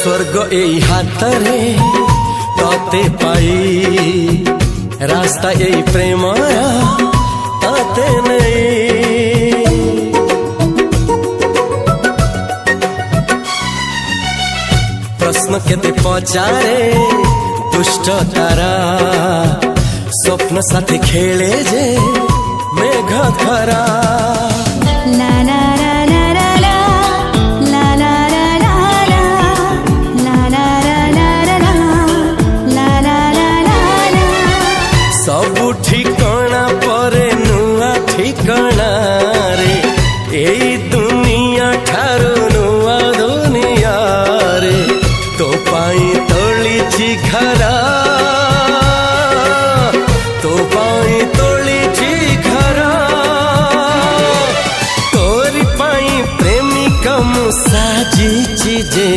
स्वर्ग एई हातरे तते पाई रास्ता एई प्रेमया तते नहीं। प्रश्न केते पचारे दुष्ट तारा स्वप्न साथी खेले जे मेघ खरा। ला ला ला ला ला ला ला ला ला ला ला ला ला ला। सबु ठिकाना परे नुआ ठिकाना रे एई दुनिया ठारू नुआ दुनिया रे। तो पाई तोलिछि घरा तो पाई तोलिछि घरा तोरी पाई प्रेमिका मु साजिछि जे।